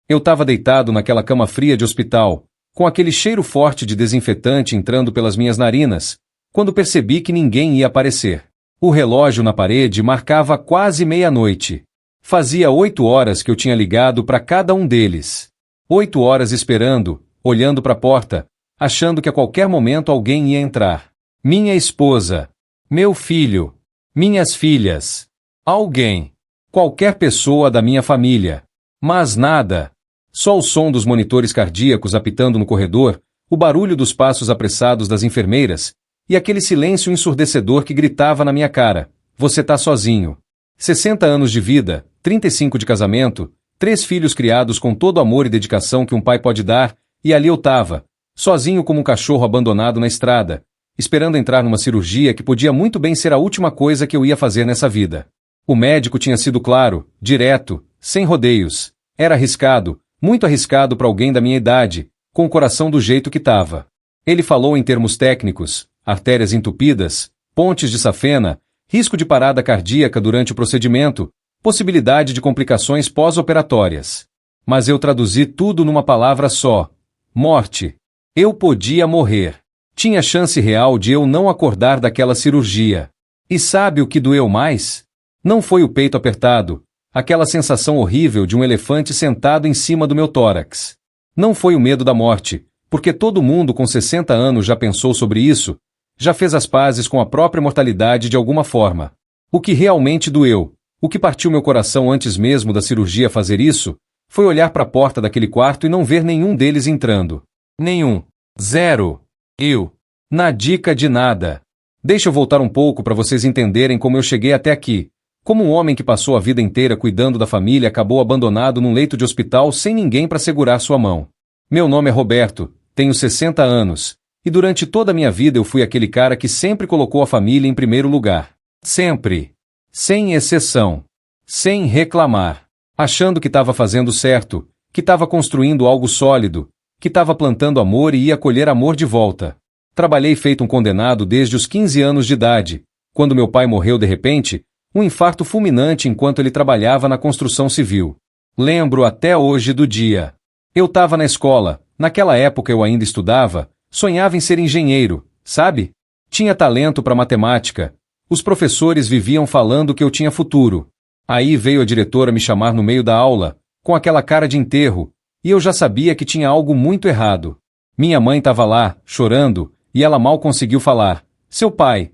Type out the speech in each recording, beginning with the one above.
Eu estava deitado naquela cama fria de hospital, com aquele cheiro forte de desinfetante entrando pelas minhas narinas, quando percebi que ninguém ia aparecer. O relógio na parede marcava quase meia-noite. Fazia 8 horas que eu tinha ligado para cada um deles. 8 horas esperando, olhando para a porta, achando que a qualquer momento alguém ia entrar. Minha esposa, meu filho, minhas filhas, alguém, qualquer pessoa da minha família. Mas nada. Só o som dos monitores cardíacos apitando no corredor, o barulho dos passos apressados das enfermeiras e aquele silêncio ensurdecedor que gritava na minha cara: você tá sozinho. 60 anos de vida, 35 de casamento, 3 filhos criados com todo o amor e dedicação que um pai pode dar, e ali eu tava, sozinho como um cachorro abandonado na estrada, esperando entrar numa cirurgia que podia muito bem ser a última coisa que eu ia fazer nessa vida. O médico tinha sido claro, direto, sem rodeios. Era arriscado, muito arriscado para alguém da minha idade, com o coração do jeito que tava. Ele falou em termos técnicos: artérias entupidas, pontes de safena, risco de parada cardíaca durante o procedimento, possibilidade de complicações pós-operatórias. Mas eu traduzi tudo numa palavra só: morte. Eu podia morrer. Tinha chance real de eu não acordar daquela cirurgia. E sabe o que doeu mais? Não foi o peito apertado, aquela sensação horrível de um elefante sentado em cima do meu tórax. Não foi o medo da morte, porque todo mundo com 60 anos já pensou sobre isso, já fez as pazes com a própria mortalidade de alguma forma. O que realmente doeu, o que partiu meu coração antes mesmo da cirurgia fazer isso, foi olhar para a porta daquele quarto e não ver nenhum deles entrando. Nenhum. Zero. Eu. Na dica de nada. Deixa eu voltar um pouco para vocês entenderem como eu cheguei até aqui. Como um homem que passou a vida inteira cuidando da família acabou abandonado num leito de hospital sem ninguém para segurar sua mão. Meu nome é Roberto, tenho 60 anos, e durante toda a minha vida eu fui aquele cara que sempre colocou a família em primeiro lugar. Sempre. Sem exceção. Sem reclamar. Achando que estava fazendo certo, que estava construindo algo sólido, que estava plantando amor e ia colher amor de volta. Trabalhei feito um condenado desde os 15 anos de idade. Quando meu pai morreu de repente, um infarto fulminante enquanto ele trabalhava na construção civil. Lembro até hoje do dia. Eu estava na escola, naquela época eu ainda estudava, sonhava em ser engenheiro, sabe? Tinha talento para matemática. Os professores viviam falando que eu tinha futuro. Aí veio a diretora me chamar no meio da aula, com aquela cara de enterro, e eu já sabia que tinha algo muito errado. Minha mãe estava lá, chorando, e ela mal conseguiu falar. Seu pai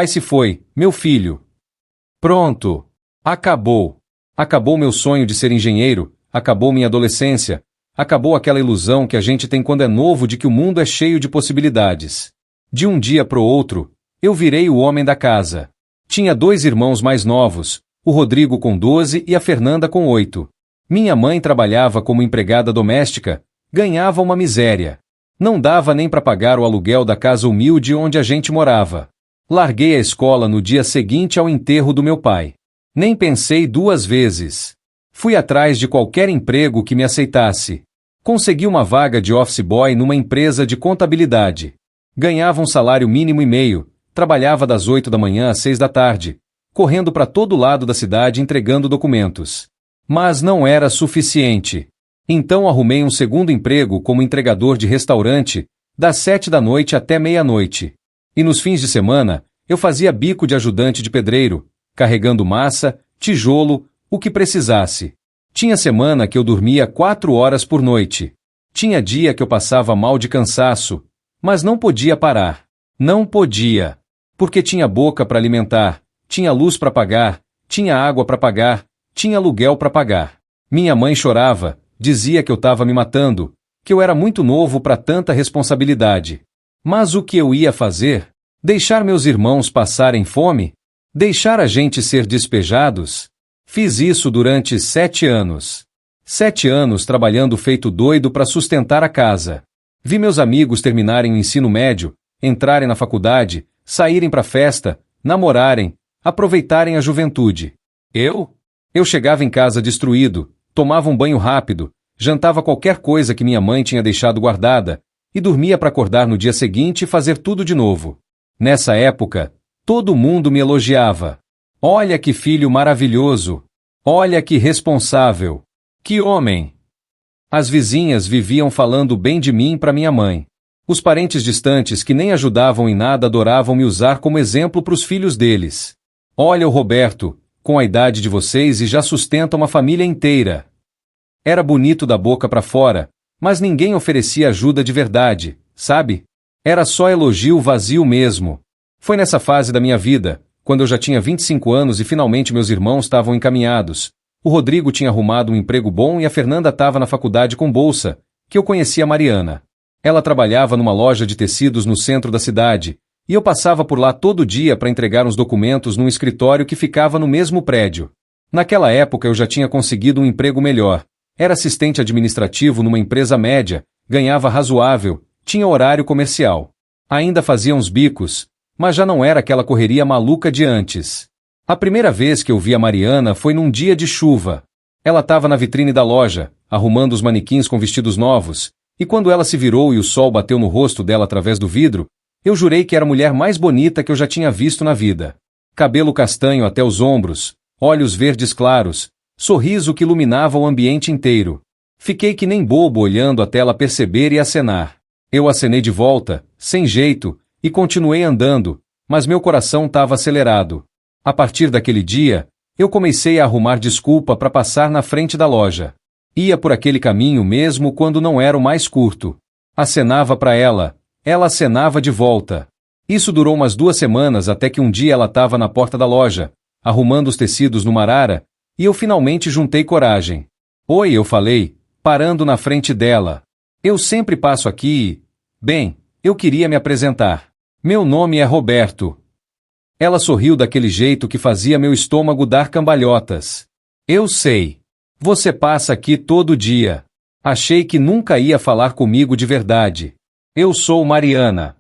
se foi, meu filho. Pronto. Acabou. Acabou meu sonho de ser engenheiro, acabou minha adolescência, acabou aquela ilusão que a gente tem quando é novo de que o mundo é cheio de possibilidades. De um dia pro outro, eu virei o homem da casa. Tinha 2 irmãos mais novos, o Rodrigo com 12 e a Fernanda com 8. Minha mãe trabalhava como empregada doméstica, ganhava uma miséria. Não dava nem para pagar o aluguel da casa humilde onde a gente morava. Larguei a escola no dia seguinte ao enterro do meu pai. Nem pensei 2 vezes. Fui atrás de qualquer emprego que me aceitasse. Consegui uma vaga de office boy numa empresa de contabilidade. Ganhava um salário mínimo e meio, trabalhava das 8 da manhã às 6 da tarde, correndo para todo lado da cidade entregando documentos. Mas não era suficiente. Então arrumei um segundo emprego como entregador de restaurante, das 7 da noite até meia-noite. E nos fins de semana, eu fazia bico de ajudante de pedreiro, carregando massa, tijolo, o que precisasse. Tinha semana que eu dormia 4 horas por noite. Tinha dia que eu passava mal de cansaço, mas não podia parar. Não podia. Porque tinha boca para alimentar, tinha luz para pagar, tinha água para pagar, tinha aluguel para pagar. Minha mãe chorava, dizia que eu estava me matando, que eu era muito novo para tanta responsabilidade. Mas o que eu ia fazer? Deixar meus irmãos passarem fome? Deixar a gente ser despejados? Fiz isso durante 7 anos. 7 anos trabalhando feito doido para sustentar a casa. Vi meus amigos terminarem o ensino médio, entrarem na faculdade, saírem para festa, namorarem, aproveitarem a juventude. Eu chegava em casa destruído, tomava um banho rápido, jantava qualquer coisa que minha mãe tinha deixado guardada, e dormia para acordar no dia seguinte e fazer tudo de novo. Nessa época, todo mundo me elogiava. Olha que filho maravilhoso! Olha que responsável! Que homem! As vizinhas viviam falando bem de mim para minha mãe. Os parentes distantes que nem ajudavam em nada adoravam me usar como exemplo para os filhos deles. Olha o Roberto, com a idade de vocês e já sustenta uma família inteira. Era bonito da boca para fora, mas ninguém oferecia ajuda de verdade, sabe? Era só elogio vazio mesmo. Foi nessa fase da minha vida, quando eu já tinha 25 anos e finalmente meus irmãos estavam encaminhados, o Rodrigo tinha arrumado um emprego bom e a Fernanda estava na faculdade com bolsa, que eu conheci a Mariana. Ela trabalhava numa loja de tecidos no centro da cidade, e eu passava por lá todo dia para entregar uns documentos num escritório que ficava no mesmo prédio. Naquela época eu já tinha conseguido um emprego melhor. Era assistente administrativo numa empresa média, ganhava razoável, tinha horário comercial. Ainda fazia uns bicos, mas já não era aquela correria maluca de antes. A primeira vez que eu vi a Mariana foi num dia de chuva. Ela estava na vitrine da loja, arrumando os manequins com vestidos novos, e quando ela se virou e o sol bateu no rosto dela através do vidro, eu jurei que era a mulher mais bonita que eu já tinha visto na vida. Cabelo castanho até os ombros, olhos verdes claros, sorriso que iluminava o ambiente inteiro. Fiquei que nem bobo olhando até ela perceber e acenar. Eu acenei de volta, sem jeito, e continuei andando, mas meu coração estava acelerado. A partir daquele dia, eu comecei a arrumar desculpa para passar na frente da loja. Ia por aquele caminho mesmo quando não era o mais curto. Acenava para ela, ela acenava de volta. Isso durou umas 2 semanas até que um dia ela estava na porta da loja, arrumando os tecidos numa arara, e eu finalmente juntei coragem. Oi, eu falei, parando na frente dela. Eu sempre passo aqui e... Bem, eu queria me apresentar. Meu nome é Roberto. Ela sorriu daquele jeito que fazia meu estômago dar cambalhotas. Eu sei. Você passa aqui todo dia. Achei que nunca ia falar comigo de verdade. Eu sou Mariana.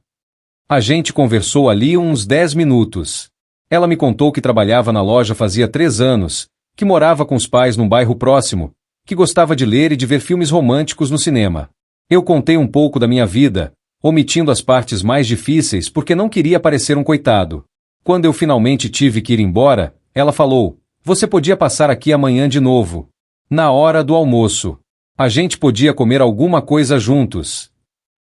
A gente conversou ali uns 10 minutos. Ela me contou que trabalhava na loja fazia 3 anos, que morava com os pais num bairro próximo, que gostava de ler e de ver filmes românticos no cinema. Eu contei um pouco da minha vida, omitindo as partes mais difíceis porque não queria parecer um coitado. Quando eu finalmente tive que ir embora, ela falou, você podia passar aqui amanhã de novo. Na hora do almoço. A gente podia comer alguma coisa juntos.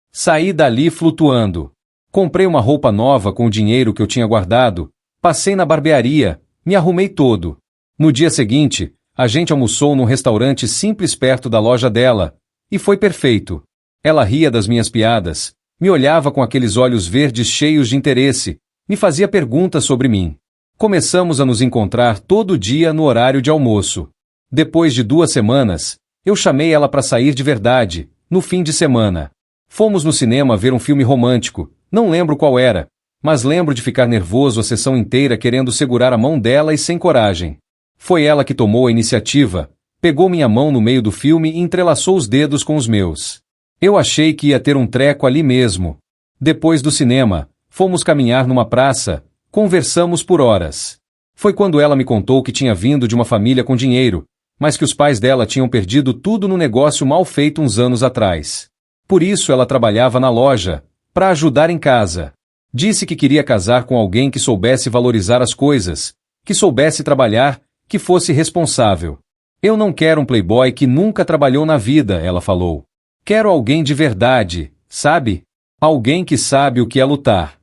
Saí dali flutuando. Comprei uma roupa nova com o dinheiro que eu tinha guardado, passei na barbearia, me arrumei todo. No dia seguinte, a gente almoçou num restaurante simples perto da loja dela, e foi perfeito. Ela ria das minhas piadas, me olhava com aqueles olhos verdes cheios de interesse, me fazia perguntas sobre mim. Começamos a nos encontrar todo dia no horário de almoço. Depois de 2 semanas, eu chamei ela para sair de verdade, no fim de semana. Fomos no cinema ver um filme romântico, não lembro qual era, mas lembro de ficar nervoso a sessão inteira querendo segurar a mão dela e sem coragem. Foi ela que tomou a iniciativa, pegou minha mão no meio do filme e entrelaçou os dedos com os meus. Eu achei que ia ter um treco ali mesmo. Depois do cinema, fomos caminhar numa praça, conversamos por horas. Foi quando ela me contou que tinha vindo de uma família com dinheiro, mas que os pais dela tinham perdido tudo no negócio mal feito uns anos atrás. Por isso ela trabalhava na loja, para ajudar em casa. Disse que queria casar com alguém que soubesse valorizar as coisas, que soubesse trabalhar, que fosse responsável. Eu não quero um playboy que nunca trabalhou na vida, ela falou. Quero alguém de verdade, sabe? Alguém que sabe o que é lutar.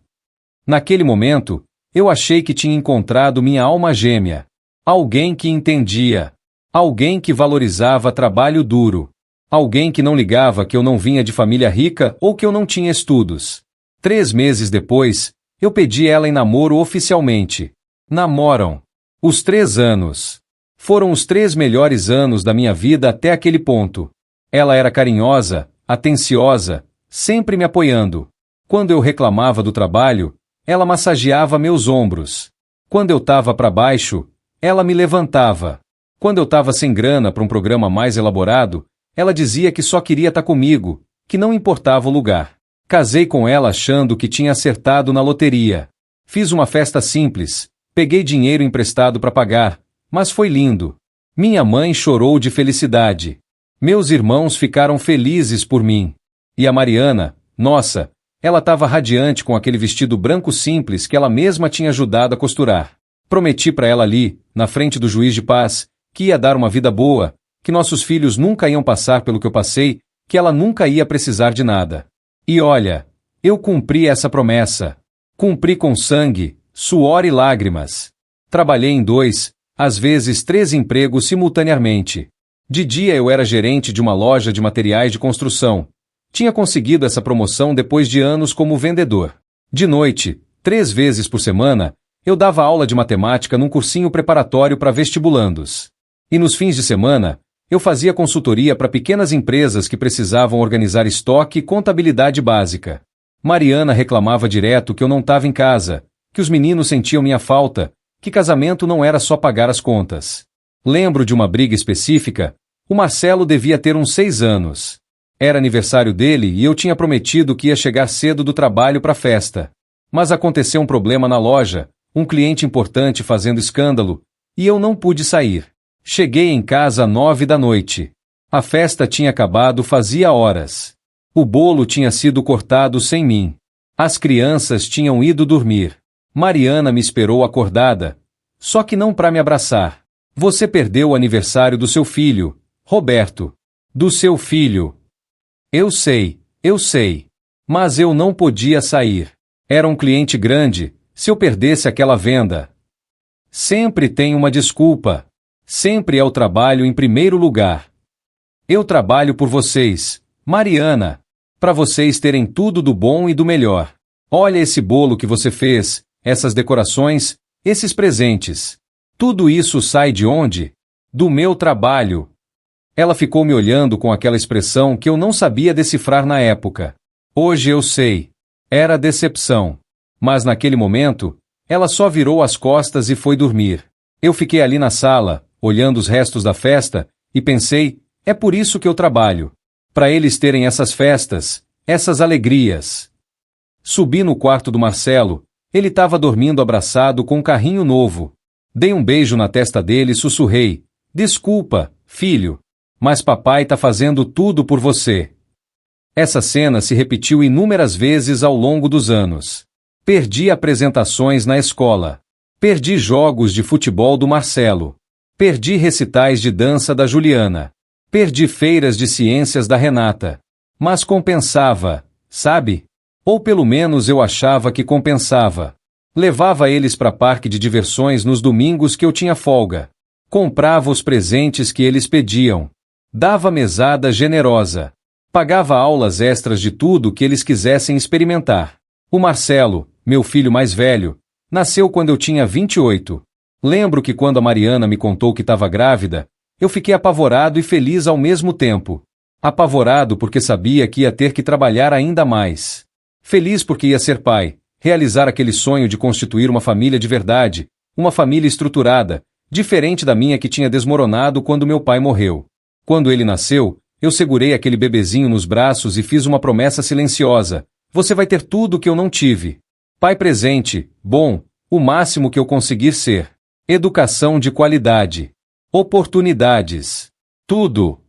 Naquele momento, eu achei que tinha encontrado minha alma gêmea. Alguém que entendia. Alguém que valorizava trabalho duro. Alguém que não ligava que eu não vinha de família rica ou que eu não tinha estudos. 3 meses depois, eu pedi ela em namoro oficialmente. Namoram. Os 3 anos. Foram os 3 melhores anos da minha vida até aquele ponto. Ela era carinhosa, atenciosa, sempre me apoiando. Quando eu reclamava do trabalho, ela massageava meus ombros. Quando eu estava para baixo, ela me levantava. Quando eu estava sem grana para um programa mais elaborado, ela dizia que só queria estar comigo, que não importava o lugar. Casei com ela achando que tinha acertado na loteria. Fiz uma festa simples, peguei dinheiro emprestado para pagar, mas foi lindo. Minha mãe chorou de felicidade. Meus irmãos ficaram felizes por mim. E a Mariana, nossa, ela estava radiante com aquele vestido branco simples que ela mesma tinha ajudado a costurar. Prometi para ela ali, na frente do juiz de paz, que ia dar uma vida boa, que nossos filhos nunca iam passar pelo que eu passei, que ela nunca ia precisar de nada. E olha, eu cumpri essa promessa. Cumpri com sangue, suor e lágrimas. Trabalhei em 2, às vezes 3 empregos simultaneamente. De dia eu era gerente de uma loja de materiais de construção. Tinha conseguido essa promoção depois de anos como vendedor. De noite, 3 vezes por semana, eu dava aula de matemática num cursinho preparatório para vestibulandos. E nos fins de semana, eu fazia consultoria para pequenas empresas que precisavam organizar estoque e contabilidade básica. Mariana reclamava direto que eu não estava em casa, que os meninos sentiam minha falta, que casamento não era só pagar as contas. Lembro de uma briga específica. O Marcelo devia ter uns 6 anos. Era aniversário dele e eu tinha prometido que ia chegar cedo do trabalho para a festa. Mas aconteceu um problema na loja, um cliente importante fazendo escândalo, e eu não pude sair. Cheguei em casa às 9 da noite. A festa tinha acabado fazia horas. O bolo tinha sido cortado sem mim. As crianças tinham ido dormir. Mariana me esperou acordada. Só que não para me abraçar. Você perdeu o aniversário do seu filho, Roberto. Do seu filho. Eu sei. Mas eu não podia sair. Era um cliente grande, se eu perdesse aquela venda. Sempre tem uma desculpa. Sempre é o trabalho em primeiro lugar. Eu trabalho por vocês, Mariana, para vocês terem tudo do bom e do melhor. Olha esse bolo que você fez, essas decorações, esses presentes. Tudo isso sai de onde? Do meu trabalho. Ela ficou me olhando com aquela expressão que eu não sabia decifrar na época. Hoje eu sei. Era decepção. Mas naquele momento, ela só virou as costas e foi dormir. Eu fiquei ali na sala, olhando os restos da festa, e pensei, é por isso que eu trabalho. Para eles terem essas festas, essas alegrias. Subi no quarto do Marcelo, ele estava dormindo abraçado com um carrinho novo. Dei um beijo na testa dele e sussurrei, desculpa, filho, mas papai tá fazendo tudo por você. Essa cena se repetiu inúmeras vezes ao longo dos anos. Perdi apresentações na escola. Perdi jogos de futebol do Marcelo. Perdi recitais de dança da Juliana. Perdi feiras de ciências da Renata. Mas compensava, sabe? Ou pelo menos eu achava que compensava. Levava eles para parque de diversões nos domingos que eu tinha folga. Comprava os presentes que eles pediam. Dava mesada generosa. Pagava aulas extras de tudo que eles quisessem experimentar. O Marcelo, meu filho mais velho, nasceu quando eu tinha 28. Lembro que quando a Mariana me contou que estava grávida, eu fiquei apavorado e feliz ao mesmo tempo. Apavorado porque sabia que ia ter que trabalhar ainda mais. Feliz porque ia ser pai, realizar aquele sonho de constituir uma família de verdade, uma família estruturada, diferente da minha que tinha desmoronado quando meu pai morreu. Quando ele nasceu, eu segurei aquele bebezinho nos braços e fiz uma promessa silenciosa. Você vai ter tudo que eu não tive. Pai presente, bom, o máximo que eu conseguir ser. Educação de qualidade. Oportunidades. Tudo.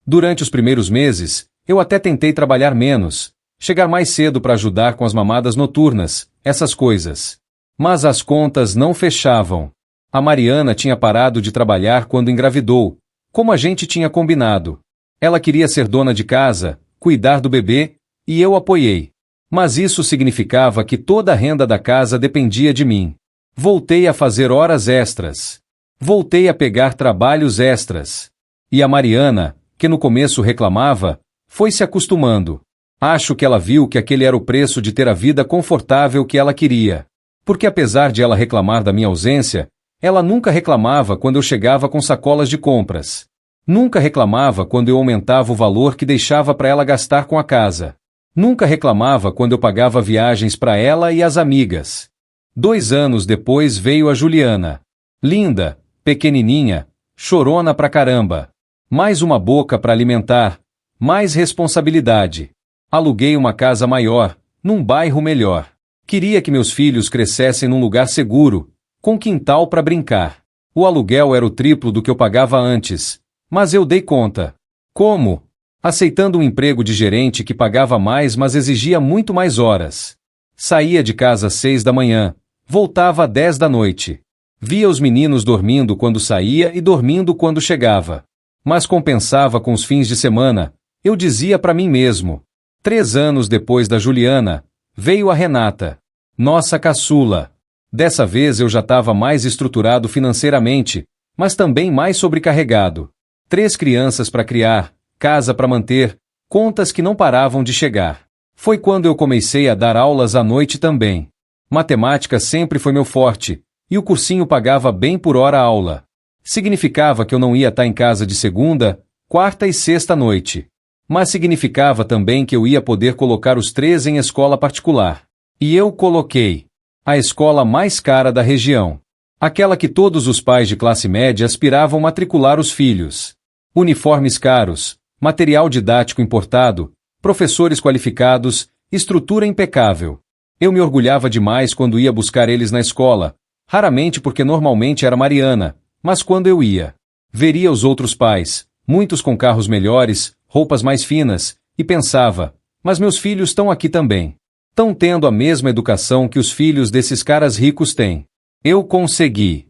Durante os primeiros meses, eu até tentei trabalhar menos, chegar mais cedo para ajudar com as mamadas noturnas, essas coisas. Mas as contas não fechavam. A Mariana tinha parado de trabalhar quando engravidou, como a gente tinha combinado. Ela queria ser dona de casa, cuidar do bebê, e eu apoiei. Mas isso significava que toda a renda da casa dependia de mim. Voltei a fazer horas extras. Voltei a pegar trabalhos extras. E a Mariana, que no começo reclamava, foi se acostumando. Acho que ela viu que aquele era o preço de ter a vida confortável que ela queria. Porque apesar de ela reclamar da minha ausência, ela nunca reclamava quando eu chegava com sacolas de compras. Nunca reclamava quando eu aumentava o valor que deixava para ela gastar com a casa. Nunca reclamava quando eu pagava viagens para ela e as amigas. 2 anos depois veio a Juliana. Linda, pequenininha, chorona pra caramba. Mais uma boca para alimentar, mais responsabilidade. Aluguei uma casa maior, num bairro melhor. Queria que meus filhos crescessem num lugar seguro, com quintal para brincar. O aluguel era o triplo do que eu pagava antes, mas eu dei conta. Como? Aceitando um emprego de gerente que pagava mais, mas exigia muito mais horas. Saía de casa às 6 da manhã, voltava às 10 da noite. Via os meninos dormindo quando saía e dormindo quando chegava. Mas compensava com os fins de semana. Eu dizia para mim mesmo. 3 anos depois da Juliana, veio a Renata. Nossa caçula. Dessa vez eu já estava mais estruturado financeiramente, mas também mais sobrecarregado. 3 crianças para criar, casa para manter, contas que não paravam de chegar. Foi quando eu comecei a dar aulas à noite também. Matemática sempre foi meu forte, e o cursinho pagava bem por hora aula. Significava que eu não ia estar em casa de segunda, quarta e sexta noite. Mas significava também que eu ia poder colocar os 3 em escola particular. E eu coloquei. A escola mais cara da região. Aquela que todos os pais de classe média aspiravam matricular os filhos. Uniformes caros, material didático importado, professores qualificados, estrutura impecável. Eu me orgulhava demais quando ia buscar eles na escola, raramente porque normalmente era Mariana, mas quando eu ia, veria os outros pais, muitos com carros melhores, roupas mais finas, e pensava, mas meus filhos estão aqui também. Estão tendo a mesma educação que os filhos desses caras ricos têm. Eu consegui.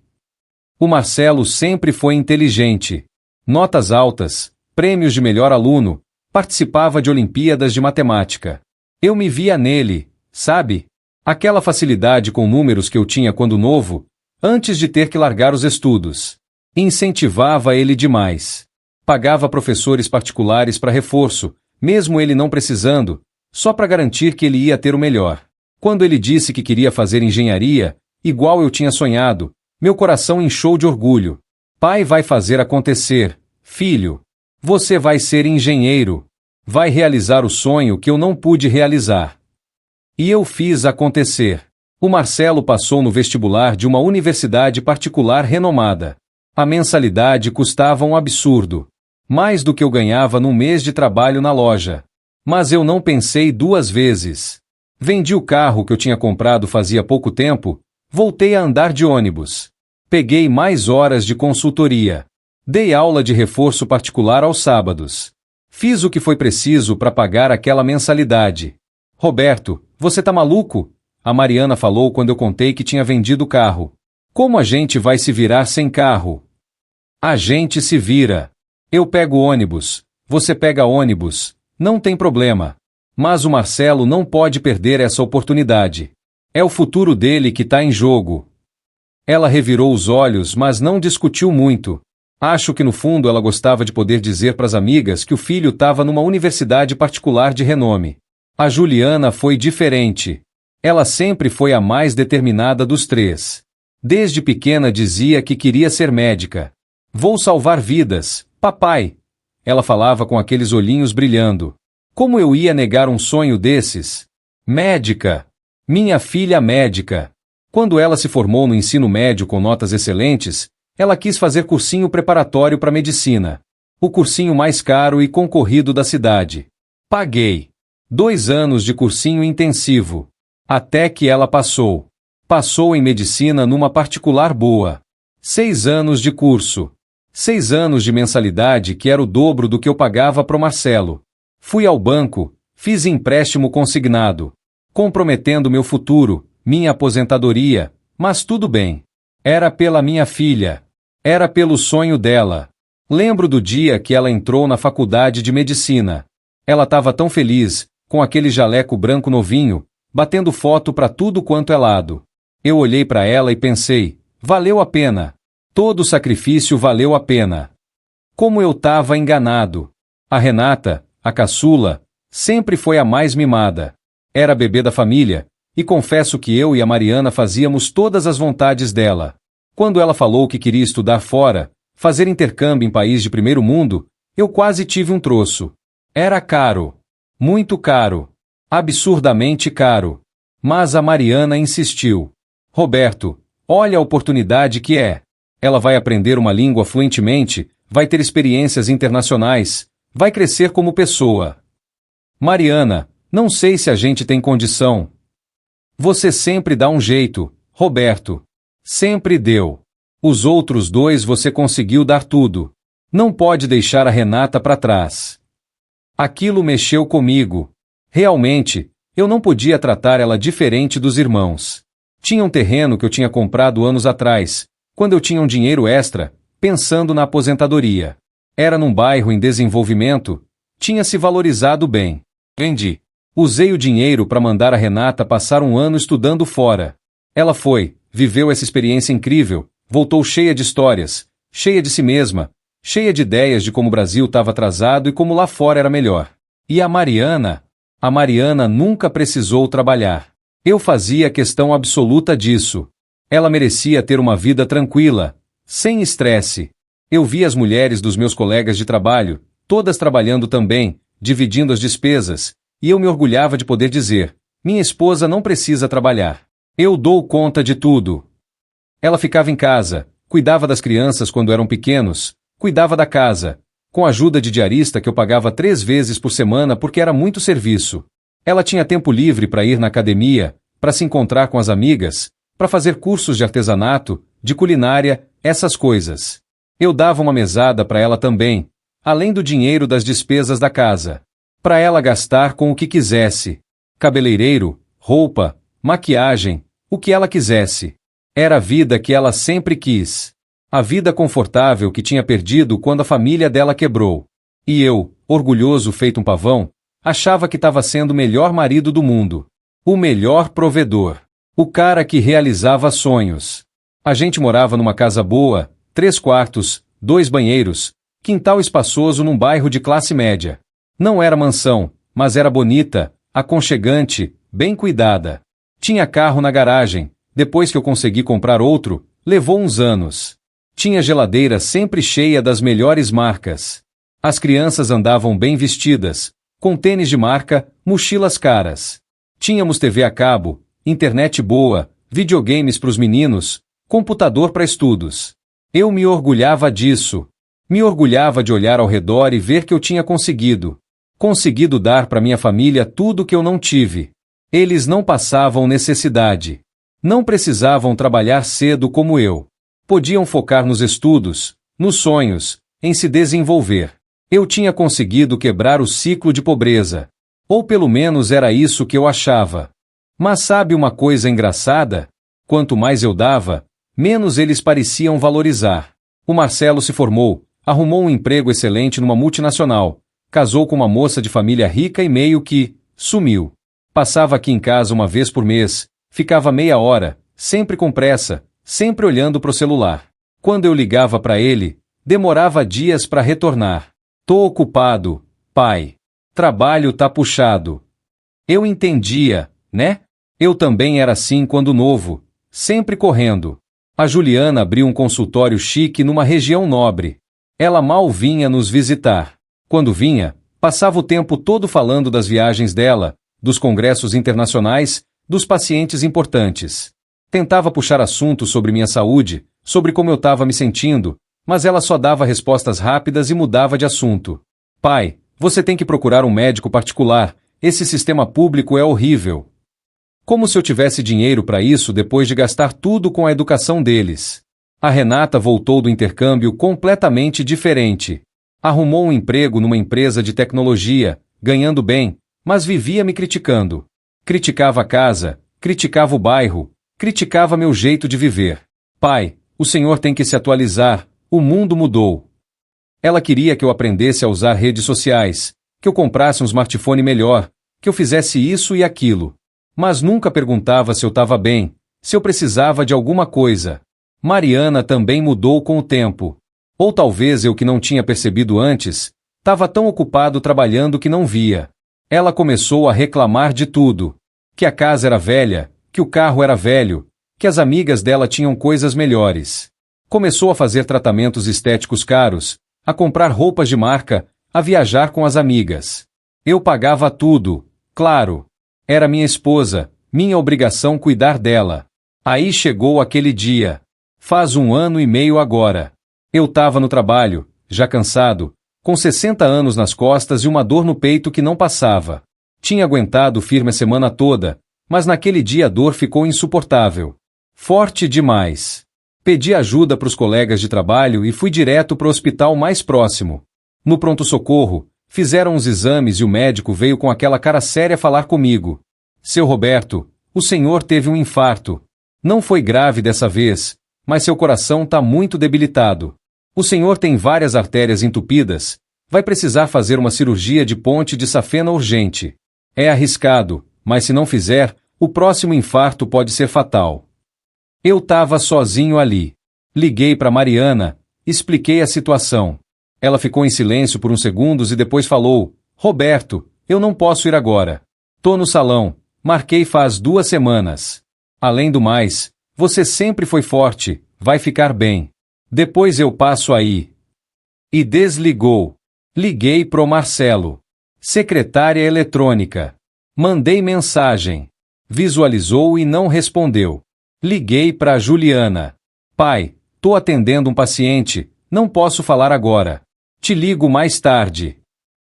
O Marcelo sempre foi inteligente. Notas altas, prêmios de melhor aluno, participava de Olimpíadas de Matemática. Eu me via nele, sabe? Aquela facilidade com números que eu tinha quando novo, antes de ter que largar os estudos. Incentivava ele demais. Pagava professores particulares para reforço, mesmo ele não precisando, só para garantir que ele ia ter o melhor. Quando ele disse que queria fazer engenharia, igual eu tinha sonhado, meu coração inchou de orgulho. Pai vai fazer acontecer, filho. Você vai ser engenheiro. Vai realizar o sonho que eu não pude realizar. E eu fiz acontecer. O Marcelo passou no vestibular de uma universidade particular renomada. A mensalidade custava um absurdo. Mais do que eu ganhava num mês de trabalho na loja. Mas eu não pensei 2 vezes. Vendi o carro que eu tinha comprado fazia pouco tempo, voltei a andar de ônibus. Peguei mais horas de consultoria. Dei aula de reforço particular aos sábados. Fiz o que foi preciso para pagar aquela mensalidade. Roberto, você tá maluco? A Mariana falou quando eu contei que tinha vendido o carro. Como a gente vai se virar sem carro? A gente se vira. Eu pego ônibus, você pega ônibus, não tem problema. Mas o Marcelo não pode perder essa oportunidade. É o futuro dele que tá em jogo. Ela revirou os olhos, mas não discutiu muito. Acho que no fundo ela gostava de poder dizer para as amigas que o filho estava numa universidade particular de renome. A Juliana foi diferente. Ela sempre foi a mais determinada dos 3. Desde pequena dizia que queria ser médica. Vou salvar vidas, papai. Ela falava com aqueles olhinhos brilhando. Como eu ia negar um sonho desses? Médica. Minha filha médica. Quando ela se formou no ensino médio com notas excelentes, ela quis fazer cursinho preparatório para medicina. O cursinho mais caro e concorrido da cidade. Paguei. 2 anos de cursinho intensivo. Até que ela passou. Passou em medicina numa particular boa. 6 anos de curso. 6 anos de mensalidade que era o dobro do que eu pagava pro Marcelo. Fui ao banco, fiz empréstimo consignado. Comprometendo meu futuro, minha aposentadoria, mas tudo bem. Era pela minha filha. Era pelo sonho dela. Lembro do dia que ela entrou na faculdade de medicina. Ela estava tão feliz, com aquele jaleco branco novinho, batendo foto para tudo quanto é lado. Eu olhei para ela e pensei, valeu a pena. Todo o sacrifício valeu a pena. Como eu estava enganado. A Renata, a caçula, sempre foi a mais mimada. Era bebê da família, e confesso que eu e a Mariana fazíamos todas as vontades dela. Quando ela falou que queria estudar fora, fazer intercâmbio em país de primeiro mundo, eu quase tive um troço. Era caro. Muito caro. Absurdamente caro. Mas a Mariana insistiu. Roberto, olha a oportunidade que é. Ela vai aprender uma língua fluentemente, vai ter experiências internacionais, vai crescer como pessoa. Mariana, não sei se a gente tem condição. Você sempre dá um jeito, Roberto. Sempre deu. Os outros 2 você conseguiu dar tudo. Não pode deixar a Renata para trás. Aquilo mexeu comigo. Realmente, eu não podia tratar ela diferente dos irmãos. Tinha um terreno que eu tinha comprado anos atrás, quando eu tinha um dinheiro extra, pensando na aposentadoria. Era num bairro em desenvolvimento, tinha se valorizado bem. Vendi. Usei o dinheiro para mandar a Renata passar um ano estudando fora. Ela foi, viveu essa experiência incrível, voltou cheia de histórias, cheia de si mesma, cheia de ideias de como o Brasil estava atrasado e como lá fora era melhor. E a Mariana? A Mariana nunca precisou trabalhar. Eu fazia questão absoluta disso. Ela merecia ter uma vida tranquila, sem estresse. Eu via as mulheres dos meus colegas de trabalho, todas trabalhando também, dividindo as despesas, e eu me orgulhava de poder dizer: minha esposa não precisa trabalhar. Eu dou conta de tudo. Ela ficava em casa, cuidava das crianças quando eram pequenos, cuidava da casa, com a ajuda de diarista que eu pagava 3 vezes por semana porque era muito serviço. Ela tinha tempo livre para ir na academia, para se encontrar com as amigas, para fazer cursos de artesanato, de culinária, essas coisas. Eu dava uma mesada para ela também, além do dinheiro das despesas da casa, para ela gastar com o que quisesse. Cabeleireiro, roupa, maquiagem, o que ela quisesse. Era a vida que ela sempre quis. A vida confortável que tinha perdido quando a família dela quebrou. E eu, orgulhoso feito um pavão, achava que estava sendo o melhor marido do mundo. O melhor provedor. O cara que realizava sonhos. A gente morava numa casa boa, 3 quartos, 2 banheiros, quintal espaçoso num bairro de classe média. Não era mansão, mas era bonita, aconchegante, bem cuidada. Tinha carro na garagem, depois que eu consegui comprar outro, levou uns anos. Tinha geladeira sempre cheia das melhores marcas. As crianças andavam bem vestidas, com tênis de marca, mochilas caras. Tínhamos TV a cabo, internet boa, videogames para os meninos, computador para estudos. Eu me orgulhava disso. Me orgulhava de olhar ao redor e ver que eu tinha conseguido. Conseguido dar para minha família tudo que eu não tive. Eles não passavam necessidade. Não precisavam trabalhar cedo como eu. Podiam focar nos estudos, nos sonhos, em se desenvolver. Eu tinha conseguido quebrar o ciclo de pobreza. Ou pelo menos era isso que eu achava. Mas sabe uma coisa engraçada? Quanto mais eu dava, menos eles pareciam valorizar. O Marcelo se formou, arrumou um emprego excelente numa multinacional, casou com uma moça de família rica e meio que sumiu. Passava aqui em casa uma vez por mês, ficava meia hora, sempre com pressa, sempre olhando pro celular. Quando eu ligava para ele, demorava dias para retornar. Tô ocupado, pai. Trabalho tá puxado. Eu entendia, né? Eu também era assim quando novo, sempre correndo. A Juliana abriu um consultório chique numa região nobre. Ela mal vinha nos visitar. Quando vinha, passava o tempo todo falando das viagens dela, dos congressos internacionais, dos pacientes importantes. Tentava puxar assuntos sobre minha saúde, sobre como eu estava me sentindo, mas ela só dava respostas rápidas e mudava de assunto. Pai, você tem que procurar um médico particular, esse sistema público é horrível. Como se eu tivesse dinheiro para isso depois de gastar tudo com a educação deles. A Renata voltou do intercâmbio completamente diferente. Arrumou um emprego numa empresa de tecnologia, ganhando bem, mas vivia me criticando. Criticava a casa, criticava o bairro, criticava meu jeito de viver. Pai, o senhor tem que se atualizar, o mundo mudou. Ela queria que eu aprendesse a usar redes sociais, que eu comprasse um smartphone melhor, que eu fizesse isso e aquilo. Mas nunca perguntava se eu estava bem, se eu precisava de alguma coisa. Mariana também mudou com o tempo. Ou talvez eu que não tinha percebido antes, estava tão ocupado trabalhando que não via. Ela começou a reclamar de tudo. Que a casa era velha, que o carro era velho, que as amigas dela tinham coisas melhores. Começou a fazer tratamentos estéticos caros, a comprar roupas de marca, a viajar com as amigas. Eu pagava tudo, claro. Era minha esposa, minha obrigação cuidar dela. Aí chegou aquele dia. Faz 1 ano e meio agora. Eu estava no trabalho, já cansado, com 60 anos nas costas e uma dor no peito que não passava. Tinha aguentado firme a semana toda, mas naquele dia a dor ficou insuportável. Forte demais. Pedi ajuda para os colegas de trabalho e fui direto para o hospital mais próximo. No pronto-socorro, fizeram os exames e o médico veio com aquela cara séria falar comigo. Seu Roberto, o senhor teve um infarto. Não foi grave dessa vez, mas seu coração está muito debilitado. O senhor tem várias artérias entupidas, vai precisar fazer uma cirurgia de ponte de safena urgente. É arriscado, mas se não fizer, o próximo infarto pode ser fatal. Eu tava sozinho ali. Liguei para Mariana, expliquei a situação. Ela ficou em silêncio por uns segundos e depois falou: Roberto, eu não posso ir agora. Tô no salão, marquei faz 2 semanas. Além do mais, você sempre foi forte, vai ficar bem. Depois eu passo aí. E desligou. Liguei pro Marcelo. Secretária eletrônica. Mandei mensagem. Visualizou e não respondeu. Liguei pra Juliana. Pai, tô atendendo um paciente, não posso falar agora. Te ligo mais tarde.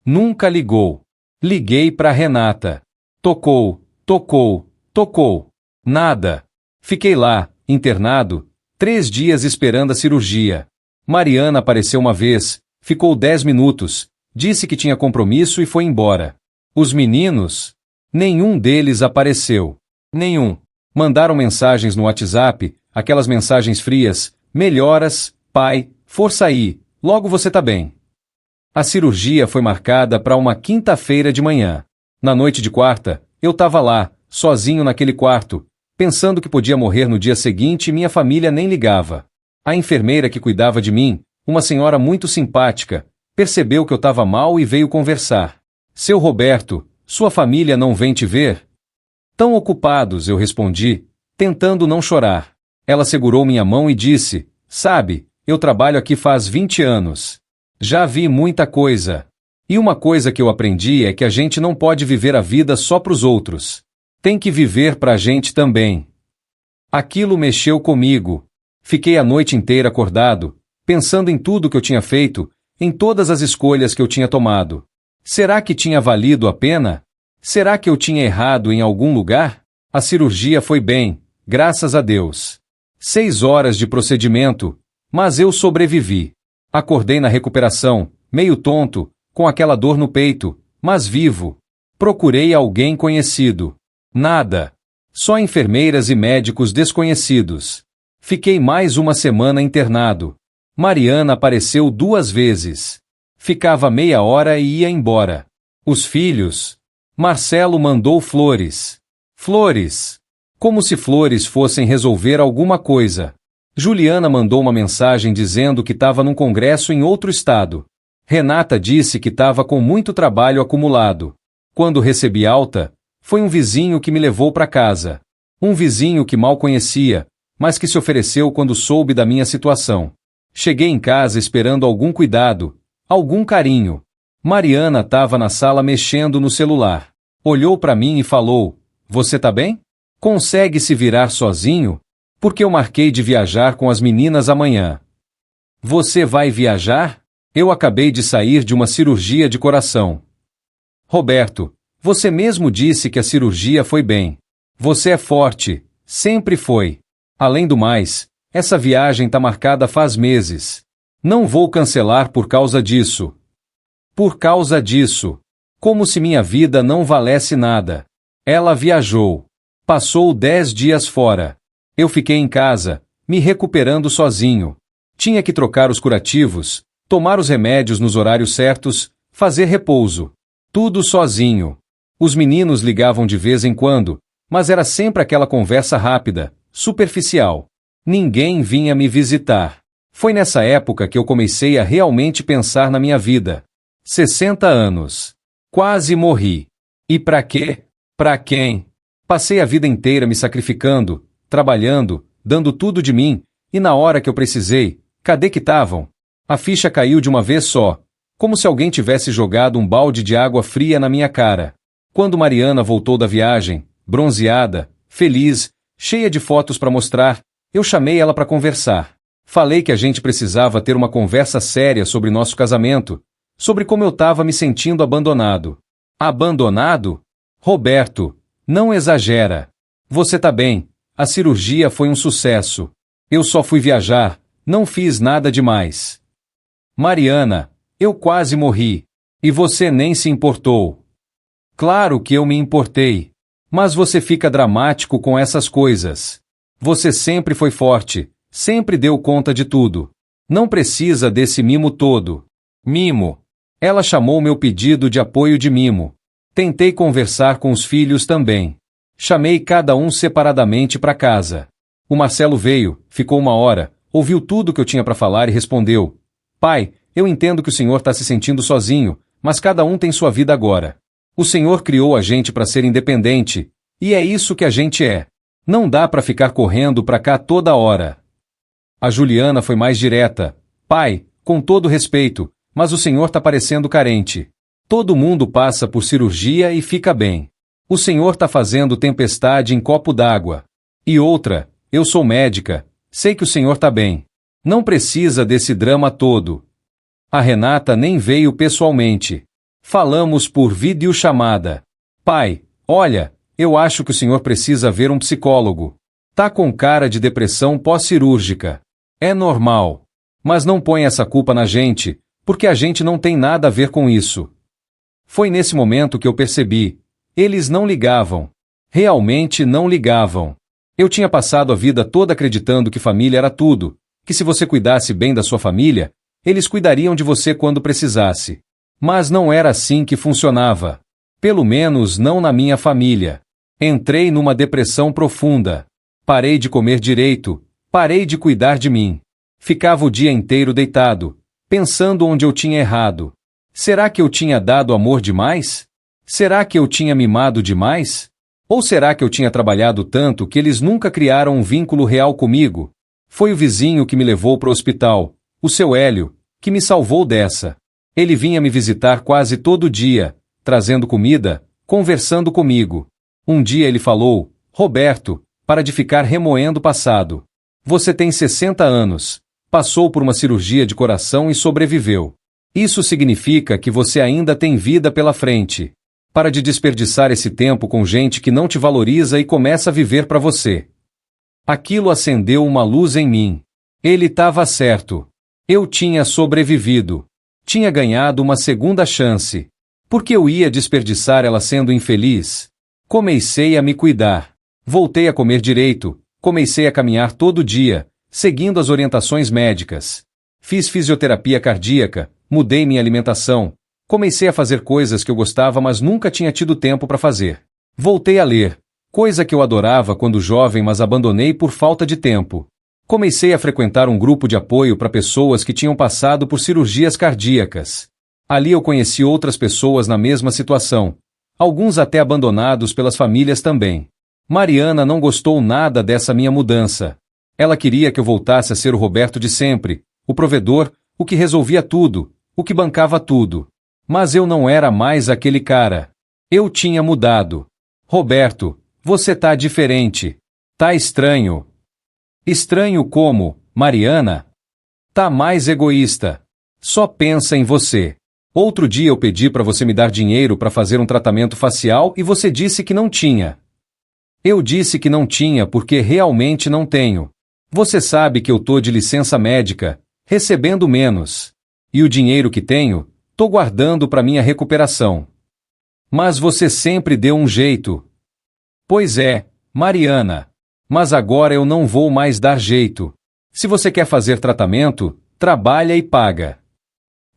Nunca ligou. Liguei pra Renata. Tocou, tocou, tocou. Nada. Fiquei lá, internado, 3 dias esperando a cirurgia. Mariana apareceu uma vez, ficou 10 minutos, disse que tinha compromisso e foi embora. Os meninos? Nenhum deles apareceu. Nenhum. Mandaram mensagens no WhatsApp, aquelas mensagens frias: melhoras, pai, força aí, logo você tá bem. A cirurgia foi marcada para uma quinta-feira de manhã. Na noite de quarta, eu tava lá, sozinho naquele quarto, pensando que podia morrer no dia seguinte e minha família nem ligava. A enfermeira que cuidava de mim, uma senhora muito simpática, percebeu que eu tava mal e veio conversar. Seu Roberto, sua família não vem te ver? Tão ocupados, eu respondi, tentando não chorar. Ela segurou minha mão e disse: sabe, eu trabalho aqui faz 20 anos. Já vi muita coisa. E uma coisa que eu aprendi é que a gente não pode viver a vida só pros outros. Tem que viver pra gente também. Aquilo mexeu comigo. Fiquei a noite inteira acordado, pensando em tudo que eu tinha feito, em todas as escolhas que eu tinha tomado. Será que tinha valido a pena? Será que eu tinha errado em algum lugar? A cirurgia foi bem, graças a Deus. 6 horas de procedimento, mas eu sobrevivi. Acordei na recuperação, meio tonto, com aquela dor no peito, mas vivo. Procurei alguém conhecido. Nada. Só enfermeiras e médicos desconhecidos. Fiquei mais uma semana internado. Mariana apareceu 2 vezes. Ficava meia hora e ia embora. Os filhos? Marcelo mandou flores. Flores. Como se flores fossem resolver alguma coisa. Juliana mandou uma mensagem dizendo que estava num congresso em outro estado. Renata disse que estava com muito trabalho acumulado. Quando recebi alta, foi um vizinho que me levou para casa. Um vizinho que mal conhecia, mas que se ofereceu quando soube da minha situação. Cheguei em casa esperando algum cuidado, algum carinho. Mariana estava na sala mexendo no celular. Olhou para mim e falou: você tá bem? Consegue se virar sozinho? Porque eu marquei de viajar com as meninas amanhã. Você vai viajar? Eu acabei de sair de uma cirurgia de coração. Roberto, você mesmo disse que a cirurgia foi bem. Você é forte, sempre foi. Além do mais, essa viagem tá marcada faz meses. Não vou cancelar por causa disso. Por causa disso. Como se minha vida não valesse nada. Ela viajou. Passou 10 dias fora. Eu fiquei em casa, me recuperando sozinho. Tinha que trocar os curativos, tomar os remédios nos horários certos, fazer repouso. Tudo sozinho. Os meninos ligavam de vez em quando, mas era sempre aquela conversa rápida, superficial. Ninguém vinha me visitar. Foi nessa época que eu comecei a realmente pensar na minha vida. 60 anos. Quase morri. E pra quê? Pra quem? Passei a vida inteira me sacrificando, trabalhando, dando tudo de mim, e na hora que eu precisei, cadê que estavam? A ficha caiu de uma vez só, como se alguém tivesse jogado um balde de água fria na minha cara. Quando Mariana voltou da viagem, bronzeada, feliz, cheia de fotos para mostrar, eu chamei ela para conversar. Falei que a gente precisava ter uma conversa séria sobre nosso casamento, sobre como eu estava me sentindo abandonado. Abandonado? Roberto, não exagera. Você tá bem, a cirurgia foi um sucesso. Eu só fui viajar, não fiz nada demais. Mariana, eu quase morri. E você nem se importou. Claro que eu me importei. Mas você fica dramático com essas coisas. Você sempre foi forte, sempre deu conta de tudo. Não precisa desse mimo todo. Mimo. Ela chamou meu pedido de apoio de mimo. Tentei conversar com os filhos também. Chamei cada um separadamente para casa. O Marcelo veio, ficou 1 hora, ouviu tudo que eu tinha para falar e respondeu: Pai, eu entendo que o senhor está se sentindo sozinho, mas cada um tem sua vida agora. O senhor criou a gente para ser independente, e é isso que a gente é. Não dá para ficar correndo para cá toda hora. A Juliana foi mais direta. Pai, com todo respeito, mas o senhor está parecendo carente. Todo mundo passa por cirurgia e fica bem. O senhor está fazendo tempestade em copo d'água. E outra, eu sou médica, sei que o senhor está bem. Não precisa desse drama todo. A Renata nem veio pessoalmente. Falamos por videochamada. Pai, olha, eu acho que o senhor precisa ver um psicólogo. Tá com cara de depressão pós-cirúrgica. É normal. Mas não põe essa culpa na gente, porque a gente não tem nada a ver com isso. Foi nesse momento que eu percebi. Eles não ligavam. Realmente não ligavam. Eu tinha passado a vida toda acreditando que família era tudo, que se você cuidasse bem da sua família, eles cuidariam de você quando precisasse. Mas não era assim que funcionava. Pelo menos não na minha família. Entrei numa depressão profunda. Parei de comer direito, parei de cuidar de mim. Ficava o dia inteiro deitado, pensando onde eu tinha errado. Será que eu tinha dado amor demais? Será que eu tinha mimado demais? Ou será que eu tinha trabalhado tanto que eles nunca criaram um vínculo real comigo? Foi o vizinho que me levou para o hospital, o seu Hélio, que me salvou dessa. Ele vinha me visitar quase todo dia, trazendo comida, conversando comigo. Um dia ele falou: Roberto, para de ficar remoendo o passado. Você tem 60 anos, passou por uma cirurgia de coração e sobreviveu. Isso significa que você ainda tem vida pela frente. Para de desperdiçar esse tempo com gente que não te valoriza e começa a viver para você. Aquilo acendeu uma luz em mim. Ele estava certo. Eu tinha sobrevivido. Tinha ganhado uma segunda chance. Por que eu ia desperdiçar ela sendo infeliz? Comecei a me cuidar. Voltei a comer direito. Comecei a caminhar todo dia, seguindo as orientações médicas. Fiz fisioterapia cardíaca, mudei minha alimentação. Comecei a fazer coisas que eu gostava, mas nunca tinha tido tempo para fazer. Voltei a ler, coisa que eu adorava quando jovem, mas abandonei por falta de tempo. Comecei a frequentar um grupo de apoio para pessoas que tinham passado por cirurgias cardíacas. Ali eu conheci outras pessoas na mesma situação, alguns até abandonados pelas famílias também. Mariana não gostou nada dessa minha mudança. Ela queria que eu voltasse a ser o Roberto de sempre, o provedor, o que resolvia tudo, o que bancava tudo. Mas eu não era mais aquele cara. Eu tinha mudado. Roberto, você tá diferente. Tá estranho. Estranho como, Mariana? Tá mais egoísta. Só pensa em você. Outro dia eu pedi para você me dar dinheiro para fazer um tratamento facial e você disse que não tinha. Eu disse que não tinha porque realmente não tenho. Você sabe que eu tô de licença médica, recebendo menos. E o dinheiro que tenho, tô guardando para minha recuperação. Mas você sempre deu um jeito. Pois é, Mariana. Mas agora eu não vou mais dar jeito. Se você quer fazer tratamento, trabalha e paga.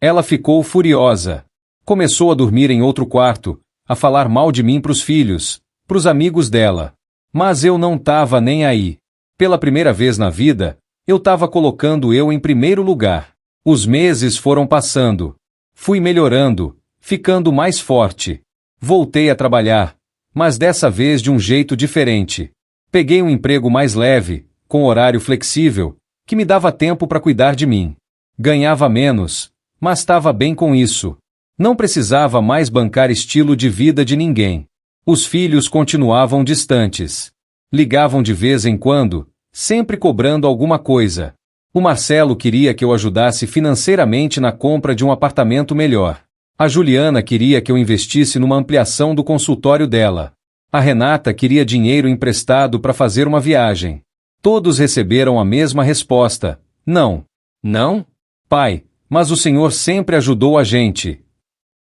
Ela ficou furiosa. Começou a dormir em outro quarto, a falar mal de mim pros filhos, pros amigos dela. Mas eu não tava nem aí. Pela primeira vez na vida, eu tava colocando eu em primeiro lugar. Os meses foram passando. Fui melhorando, ficando mais forte. Voltei a trabalhar, mas dessa vez de um jeito diferente. Peguei um emprego mais leve, com horário flexível, que me dava tempo para cuidar de mim. Ganhava menos, mas estava bem com isso. Não precisava mais bancar estilo de vida de ninguém. Os filhos continuavam distantes. Ligavam de vez em quando, sempre cobrando alguma coisa. O Marcelo queria que eu ajudasse financeiramente na compra de um apartamento melhor. A Juliana queria que eu investisse numa ampliação do consultório dela. A Renata queria dinheiro emprestado para fazer uma viagem. Todos receberam a mesma resposta: não. Não? Pai, mas o senhor sempre ajudou a gente.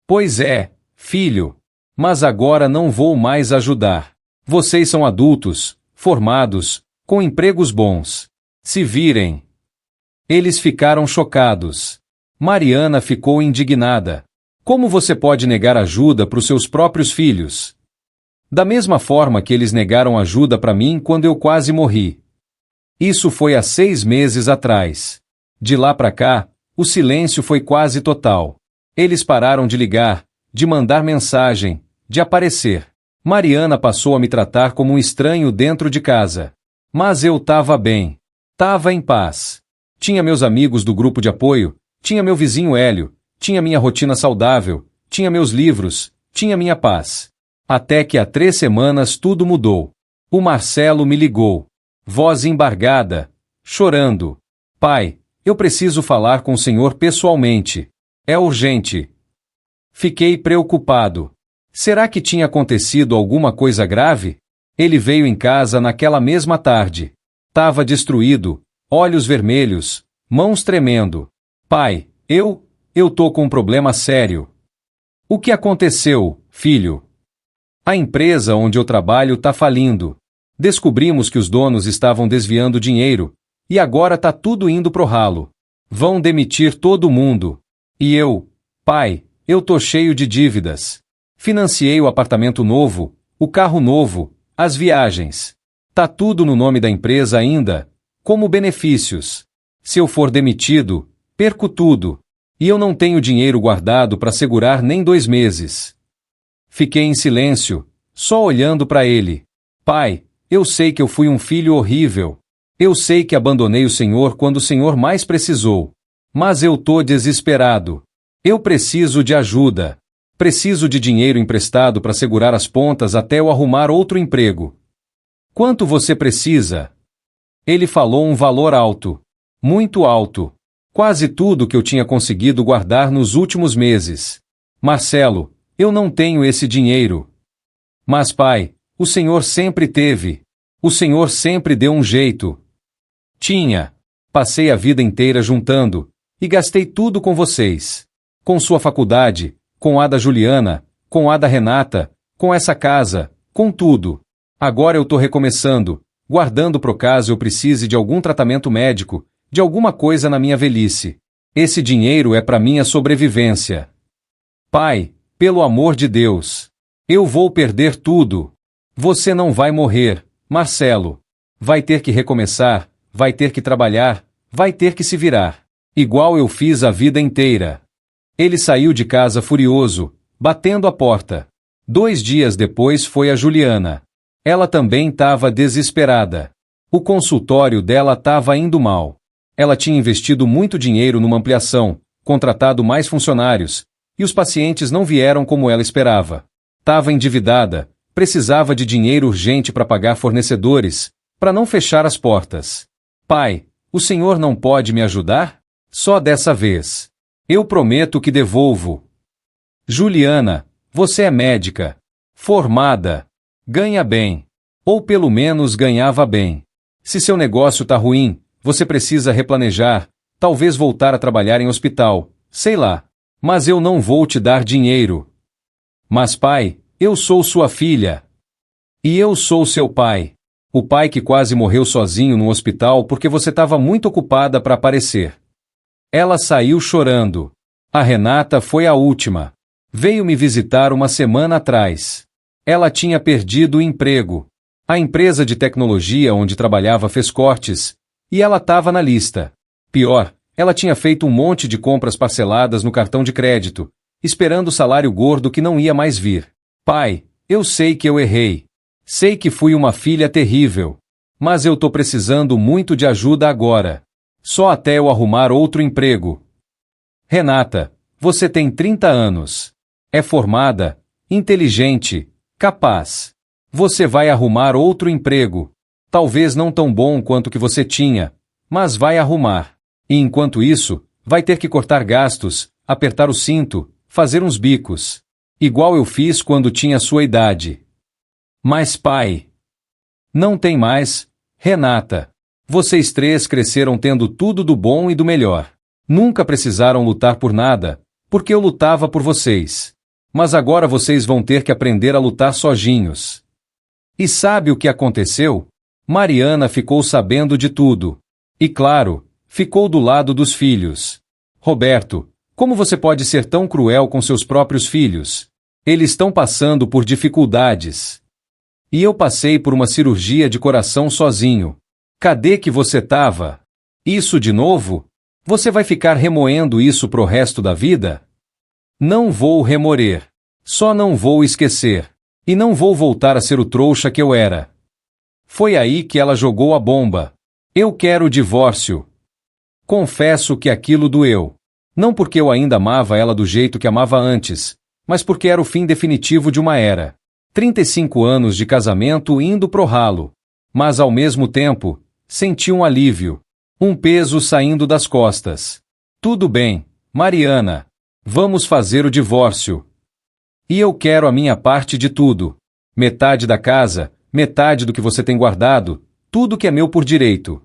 Pois é, filho. Mas agora não vou mais ajudar. Vocês são adultos, formados, com empregos bons. Se virem. Eles ficaram chocados. Mariana ficou indignada. Como você pode negar ajuda para os seus próprios filhos? Da mesma forma que eles negaram ajuda para mim quando eu quase morri. Isso foi há 6 meses atrás. De lá para cá, o silêncio foi quase total. Eles pararam de ligar, de mandar mensagem, de aparecer. Mariana passou a me tratar como um estranho dentro de casa. Mas eu tava bem. Tava em paz. Tinha meus amigos do grupo de apoio, tinha meu vizinho Hélio, tinha minha rotina saudável, tinha meus livros, tinha minha paz. Até que há 3 semanas tudo mudou. O Marcelo me ligou. Voz embargada, chorando. Pai, eu preciso falar com o senhor pessoalmente. É urgente. Fiquei preocupado. Será que tinha acontecido alguma coisa grave? Ele veio em casa naquela mesma tarde. Tava destruído, olhos vermelhos, mãos tremendo. Pai, eu tô com um problema sério. O que aconteceu, filho? A empresa onde eu trabalho tá falindo. Descobrimos que os donos estavam desviando dinheiro, e agora tá tudo indo pro ralo. Vão demitir todo mundo. E pai, eu tô cheio de dívidas. Financiei o apartamento novo, o carro novo, as viagens. Tá tudo no nome da empresa ainda, como benefícios. Se eu for demitido, perco tudo. E eu não tenho dinheiro guardado para segurar nem 2 meses. Fiquei em silêncio, só olhando para ele. Pai, eu sei que eu fui um filho horrível. Eu sei que abandonei o Senhor quando o Senhor mais precisou. Mas eu tô desesperado. Eu preciso de ajuda. Preciso de dinheiro emprestado para segurar as pontas até eu arrumar outro emprego. Quanto você precisa? Ele falou um valor alto. Muito alto. Quase tudo que eu tinha conseguido guardar nos últimos meses. Marcelo, eu não tenho esse dinheiro. Mas pai, o Senhor sempre teve. O Senhor sempre deu um jeito. Tinha. Passei a vida inteira juntando, e gastei tudo com vocês. Com sua faculdade, com a da Juliana, com a da Renata, com essa casa, com tudo. Agora eu tô recomeçando, guardando pro caso eu precise de algum tratamento médico, de alguma coisa na minha velhice. Esse dinheiro é para minha sobrevivência. Pai, pelo amor de Deus. Eu vou perder tudo. Você não vai morrer, Marcelo. Vai ter que recomeçar, vai ter que trabalhar, vai ter que se virar. Igual eu fiz a vida inteira. Ele saiu de casa furioso, batendo a porta. 2 dias depois foi a Juliana. Ela também estava desesperada. O consultório dela estava indo mal. Ela tinha investido muito dinheiro numa ampliação, contratado mais funcionários, e os pacientes não vieram como ela esperava. Estava endividada, precisava de dinheiro urgente para pagar fornecedores, para não fechar as portas. Pai, o senhor não pode me ajudar? Só dessa vez. Eu prometo que devolvo. Juliana, você é médica, formada, ganha bem, ou pelo menos ganhava bem. Se seu negócio tá ruim, você precisa replanejar, talvez voltar a trabalhar em hospital, sei lá. Mas eu não vou te dar dinheiro. Mas pai, eu sou sua filha. E eu sou seu pai. O pai que quase morreu sozinho no hospital porque você estava muito ocupada para aparecer. Ela saiu chorando. A Renata foi a última. Veio me visitar uma semana atrás. Ela tinha perdido o emprego. A empresa de tecnologia onde trabalhava fez cortes, e ela estava na lista. Pior, ela tinha feito um monte de compras parceladas no cartão de crédito, esperando o salário gordo que não ia mais vir. Pai, eu sei que eu errei. Sei que fui uma filha terrível. Mas eu tô precisando muito de ajuda agora. Só até eu arrumar outro emprego. Renata, você tem 30 anos. É formada, inteligente, capaz. Você vai arrumar outro emprego. Talvez não tão bom quanto o que você tinha, mas vai arrumar. E enquanto isso, vai ter que cortar gastos, apertar o cinto, fazer uns bicos. Igual eu fiz quando tinha sua idade. Mas pai... Não tem mais, Renata. Vocês 3 cresceram tendo tudo do bom e do melhor. Nunca precisaram lutar por nada, porque eu lutava por vocês. Mas agora vocês vão ter que aprender a lutar sozinhos. E sabe o que aconteceu? Mariana ficou sabendo de tudo. E claro, Ficou do lado dos filhos. Roberto, como você pode ser tão cruel com seus próprios filhos? Eles estão passando por dificuldades. E eu passei por uma cirurgia de coração sozinho. Cadê que você tava? Isso de novo? Você vai ficar remoendo isso pro resto da vida? Não vou remoer. Só não vou esquecer. E não vou voltar a ser o trouxa que eu era. Foi aí que ela jogou a bomba. Eu quero o divórcio. Confesso que aquilo doeu. Não porque eu ainda amava ela do jeito que amava antes, mas porque era o fim definitivo de uma era. 35 anos de casamento indo pro ralo. Mas ao mesmo tempo, senti um alívio. Um peso saindo das costas. Tudo bem, Mariana. Vamos fazer o divórcio. E eu quero a minha parte de tudo. Metade da casa, metade do que você tem guardado, tudo que é meu por direito.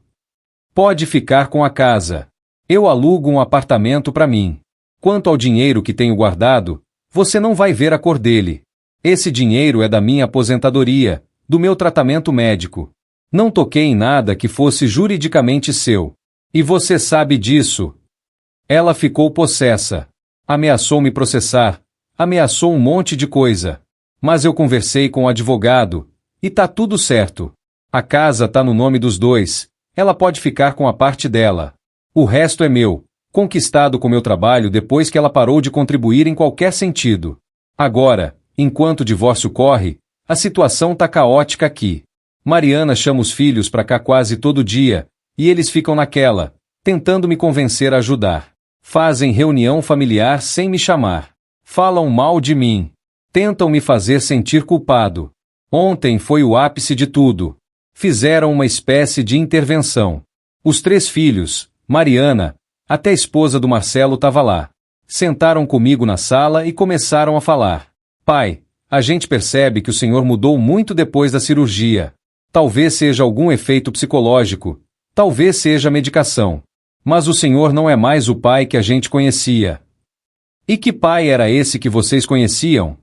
Pode ficar com a casa. Eu alugo um apartamento para mim. Quanto ao dinheiro que tenho guardado, você não vai ver a cor dele. Esse dinheiro é da minha aposentadoria, do meu tratamento médico. Não toquei em nada que fosse juridicamente seu. E você sabe disso. Ela ficou possessa. Ameaçou me processar. Ameaçou um monte de coisa. Mas eu conversei com o advogado. E tá tudo certo. A casa tá no nome dos dois. Ela pode ficar com a parte dela. O resto é meu, conquistado com meu trabalho depois que ela parou de contribuir em qualquer sentido. Agora, enquanto o divórcio corre, a situação tá caótica aqui. Mariana chama os filhos pra cá quase todo dia, e eles ficam naquela, tentando me convencer a ajudar. Fazem reunião familiar sem me chamar. Falam mal de mim. Tentam me fazer sentir culpado. Ontem foi o ápice de tudo. Fizeram uma espécie de intervenção. Os 3 filhos, Mariana, até a esposa do Marcelo estava lá. Sentaram comigo na sala e começaram a falar. Pai, a gente percebe que o senhor mudou muito depois da cirurgia. Talvez seja algum efeito psicológico. Talvez seja medicação. Mas o senhor não é mais o pai que a gente conhecia. E que pai era esse que vocês conheciam?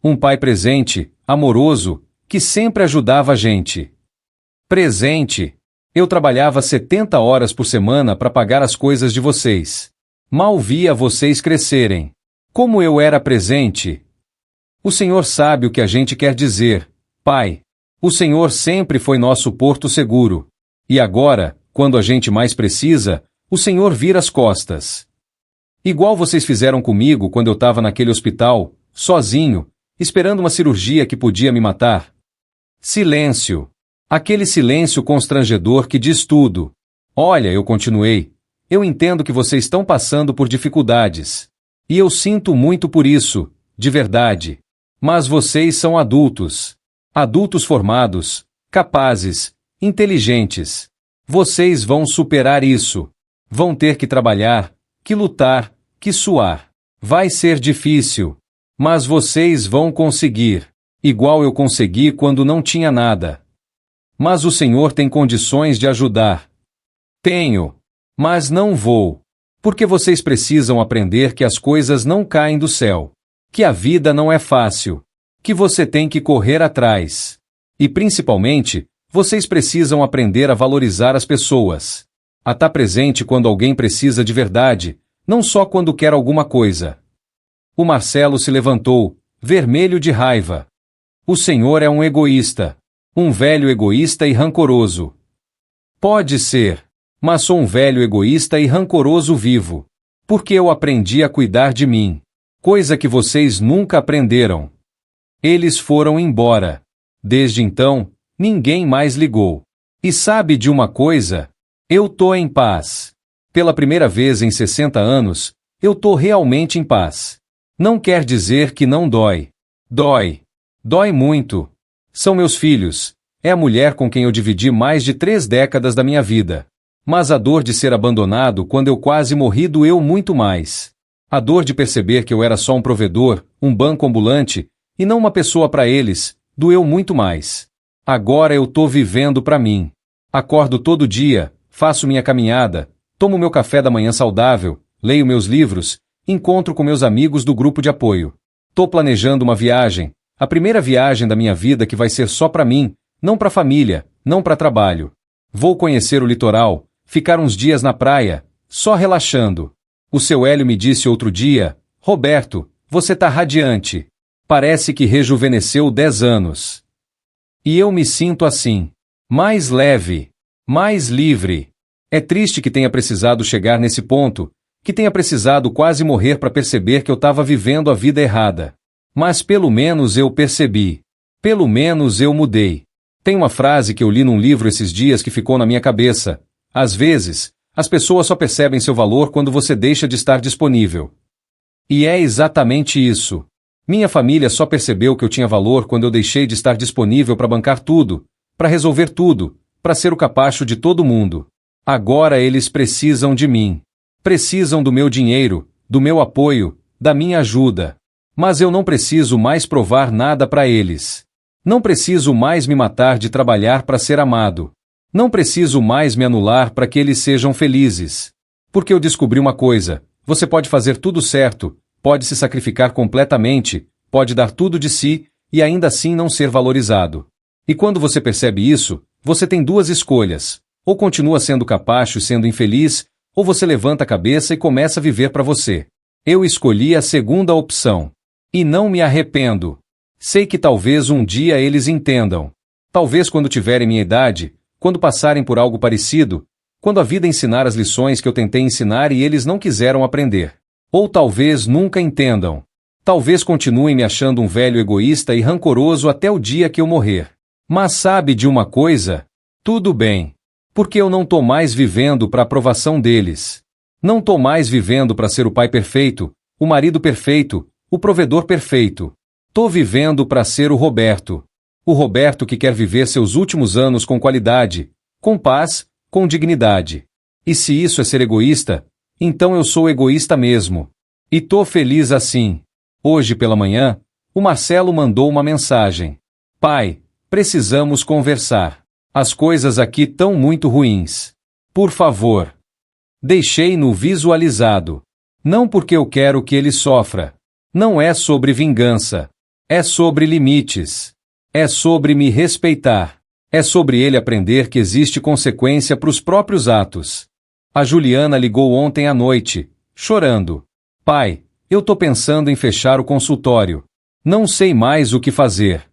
Um pai presente, amoroso, que sempre ajudava a gente. Presente. Eu trabalhava 70 horas por semana para pagar as coisas de vocês. Mal via vocês crescerem. Como eu era presente. O Senhor sabe o que a gente quer dizer, Pai. O Senhor sempre foi nosso porto seguro. E agora, quando a gente mais precisa, o Senhor vira as costas. Igual vocês fizeram comigo quando eu estava naquele hospital, sozinho, esperando uma cirurgia que podia me matar. Silêncio. Aquele silêncio constrangedor que diz tudo. Olha, eu continuei. Eu entendo que vocês estão passando por dificuldades. E eu sinto muito por isso, de verdade. Mas vocês são adultos. Adultos formados, capazes, inteligentes. Vocês vão superar isso. Vão ter que trabalhar, que lutar, que suar. Vai ser difícil. Mas vocês vão conseguir. Igual eu consegui quando não tinha nada. Mas o Senhor tem condições de ajudar. Tenho. Mas não vou. Porque vocês precisam aprender que as coisas não caem do céu. Que a vida não é fácil. Que você tem que correr atrás. E principalmente, vocês precisam aprender a valorizar as pessoas. A estar presente quando alguém precisa de verdade, não só quando quer alguma coisa. O Marcelo se levantou, vermelho de raiva. O senhor é um egoísta. Um velho egoísta e rancoroso. Pode ser. Mas sou um velho egoísta e rancoroso vivo. Porque eu aprendi a cuidar de mim. Coisa que vocês nunca aprenderam. Eles foram embora. Desde então, ninguém mais ligou. E sabe de uma coisa? Eu tô em paz. Pela primeira vez em 60 anos, eu tô realmente em paz. Não quer dizer que não dói. Dói. Dói muito. São meus filhos. É a mulher com quem eu dividi mais de 3 décadas da minha vida. Mas a dor de ser abandonado quando eu quase morri doeu muito mais. A dor de perceber que eu era só um provedor, um banco ambulante, e não uma pessoa para eles, doeu muito mais. Agora eu tô vivendo para mim. Acordo todo dia, faço minha caminhada, tomo meu café da manhã saudável, leio meus livros, encontro com meus amigos do grupo de apoio. Tô planejando uma viagem, a primeira viagem da minha vida que vai ser só para mim, não para família, não para trabalho. Vou conhecer o litoral, Ficar uns dias na praia, só relaxando. O seu Hélio me disse outro dia: Roberto, você tá radiante. Parece que rejuvenesceu 10 anos. E eu me sinto assim. Mais leve. Mais livre. É triste que tenha precisado chegar nesse ponto, que tenha precisado quase morrer para perceber que eu estava vivendo a vida errada. Mas pelo menos eu percebi. Pelo menos eu mudei. Tem uma frase que eu li num livro esses dias que ficou na minha cabeça. Às vezes, as pessoas só percebem seu valor quando você deixa de estar disponível. E é exatamente isso. Minha família só percebeu que eu tinha valor quando eu deixei de estar disponível para bancar tudo, para resolver tudo, para ser o capacho de todo mundo. Agora eles precisam de mim. Precisam do meu dinheiro, do meu apoio, da minha ajuda. Mas eu não preciso mais provar nada para eles. Não preciso mais me matar de trabalhar para ser amado. Não preciso mais me anular para que eles sejam felizes. Porque eu descobri uma coisa: você pode fazer tudo certo, pode se sacrificar completamente, pode dar tudo de si, e ainda assim não ser valorizado. E quando você percebe isso, você tem duas escolhas: ou continua sendo capacho e sendo infeliz, ou você levanta a cabeça e começa a viver para você. Eu escolhi a segunda opção. E não me arrependo. Sei que talvez um dia eles entendam. Talvez quando tiverem minha idade, quando passarem por algo parecido, quando a vida ensinar as lições que eu tentei ensinar e eles não quiseram aprender. Ou talvez nunca entendam. Talvez continuem me achando um velho egoísta e rancoroso até o dia que eu morrer. Mas sabe de uma coisa? Tudo bem. Porque eu não tô mais vivendo para a aprovação deles. Não tô mais vivendo para ser o pai perfeito, o marido perfeito, o provedor perfeito. Tô vivendo para ser o Roberto. O Roberto que quer viver seus últimos anos com qualidade, com paz, com dignidade. E se isso é ser egoísta, então eu sou egoísta mesmo. E tô feliz assim. Hoje pela manhã, o Marcelo mandou uma mensagem. Pai, precisamos conversar. As coisas aqui tão muito ruins. Por favor. Deixei-no visualizado. Não porque eu quero que ele sofra. Não é sobre vingança. É sobre limites. É sobre me respeitar. É sobre ele aprender que existe consequência para os próprios atos. A Juliana ligou ontem à noite, chorando. Pai, eu tô pensando em fechar o consultório. Não sei mais o que fazer.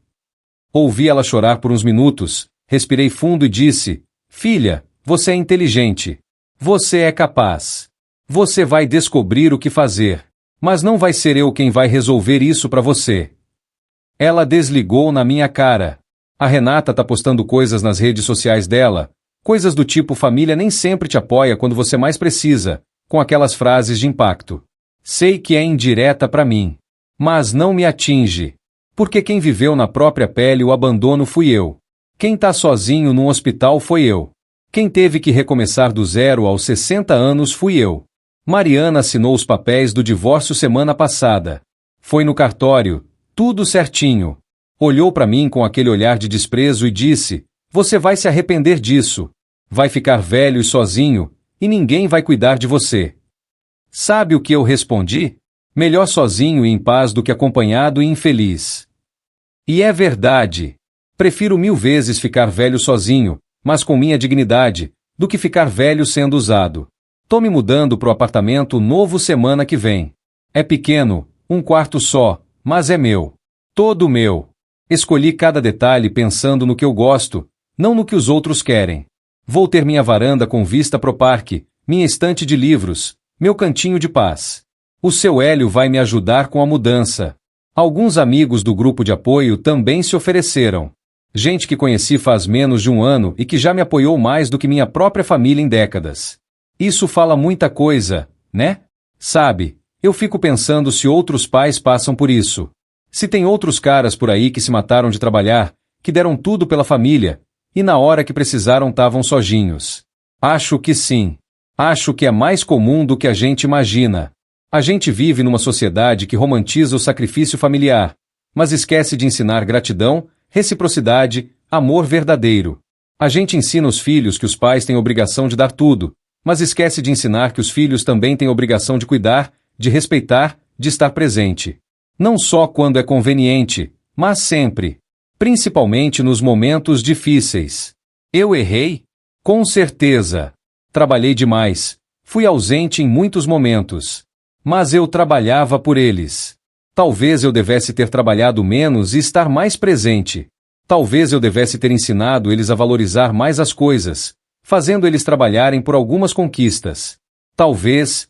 Ouvi ela chorar por uns minutos, respirei fundo e disse: Filha, você é inteligente. Você é capaz. Você vai descobrir o que fazer. Mas não vai ser eu quem vai resolver isso para você. Ela desligou na minha cara. A Renata tá postando coisas nas redes sociais dela, coisas do tipo: família nem sempre te apoia quando você mais precisa, com aquelas frases de impacto. Sei que é indireta para mim. Mas não me atinge. Porque quem viveu na própria pele o abandono fui eu. Quem tá sozinho num hospital foi eu. Quem teve que recomeçar do zero aos 60 anos fui eu. Mariana assinou os papéis do divórcio semana passada. Foi no cartório, tudo certinho. Olhou para mim com aquele olhar de desprezo e disse: Você vai se arrepender disso. Vai ficar velho e sozinho, e ninguém vai cuidar de você. Sabe o que eu respondi? Melhor sozinho e em paz do que acompanhado e infeliz. E é verdade. Prefiro 1000 vezes ficar velho sozinho, mas com minha dignidade, do que ficar velho sendo usado. Tô me mudando pro apartamento novo semana que vem. É pequeno, um quarto só, mas é meu. Todo meu. Escolhi cada detalhe pensando no que eu gosto, não no que os outros querem. Vou ter minha varanda com vista pro parque, minha estante de livros, meu cantinho de paz. O seu Hélio vai me ajudar com a mudança. Alguns amigos do grupo de apoio também se ofereceram. Gente que conheci faz menos de um ano e que já me apoiou mais do que minha própria família em décadas. Isso fala muita coisa, né? Sabe, eu fico pensando se outros pais passam por isso. Se tem outros caras por aí que se mataram de trabalhar, que deram tudo pela família, e na hora que precisaram estavam sozinhos. Acho que sim. Acho que é mais comum do que a gente imagina. A gente vive numa sociedade que romantiza o sacrifício familiar, mas esquece de ensinar gratidão, reciprocidade, amor verdadeiro. A gente ensina os filhos que os pais têm obrigação de dar tudo, mas esquece de ensinar que os filhos também têm obrigação de cuidar, de respeitar, de estar presente. Não só quando é conveniente, mas sempre. Principalmente nos momentos difíceis. Eu errei? Com certeza. trabalhei demais, fui ausente em muitos momentos. Mas eu trabalhava por eles. Talvez eu devesse ter trabalhado menos e estar mais presente. Talvez eu devesse ter ensinado eles a valorizar mais as coisas, fazendo eles trabalharem por algumas conquistas. Talvez.